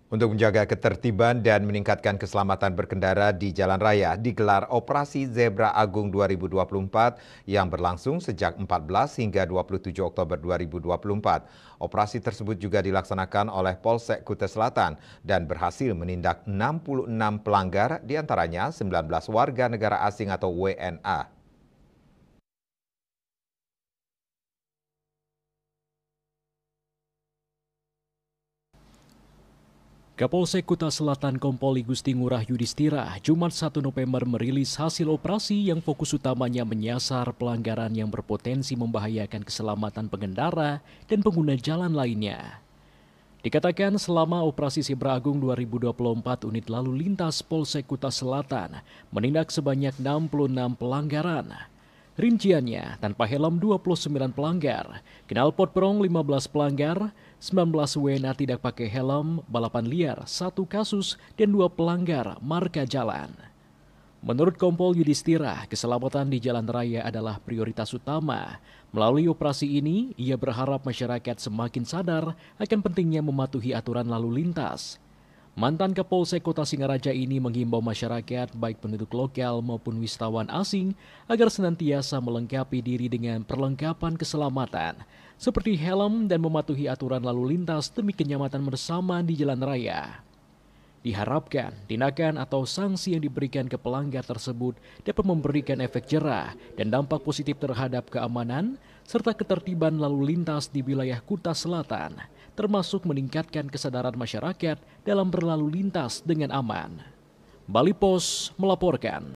Untuk menjaga ketertiban dan meningkatkan keselamatan berkendara di jalan raya, digelar Operasi Zebra Agung 2024 yang berlangsung sejak 14 hingga 27 Oktober 2024. Operasi tersebut juga dilaksanakan oleh Polsek Kuta Selatan dan berhasil menindak 66 pelanggar, diantaranya 19 warga negara asing atau WNA. Kapolsek Kuta Selatan Kompol Gusti Ngurah Yudhistira, Jumat 1 November merilis hasil operasi yang fokus utamanya menyasar pelanggaran yang berpotensi membahayakan keselamatan pengendara dan pengguna jalan lainnya. Dikatakan selama operasi Zebra Agung 2024 unit lalu lintas Polsek Kuta Selatan menindak sebanyak 66 pelanggaran. Rinciannya, tanpa helm 29 pelanggar, knalpot perong 15 pelanggar, 19 WNA tidak pakai helm, balapan liar 1 kasus, dan 2 pelanggar marka jalan. Menurut Kompol Yudhistira, keselamatan di jalan raya adalah prioritas utama. Melalui operasi ini, ia berharap masyarakat semakin sadar akan pentingnya mematuhi aturan lalu lintas. Mantan Kapolsek Kota Singaraja ini menghimbau masyarakat, baik penduduk lokal maupun wisatawan asing, agar senantiasa melengkapi diri dengan perlengkapan keselamatan, seperti helm dan mematuhi aturan lalu lintas demi kenyamanan bersama di jalan raya. Diharapkan, tindakan atau sanksi yang diberikan ke pelanggar tersebut dapat memberikan efek jerah dan dampak positif terhadap keamanan serta ketertiban lalu lintas di wilayah Kuta Selatan, termasuk meningkatkan kesadaran masyarakat dalam berlalu lintas dengan aman. Bali Pos melaporkan.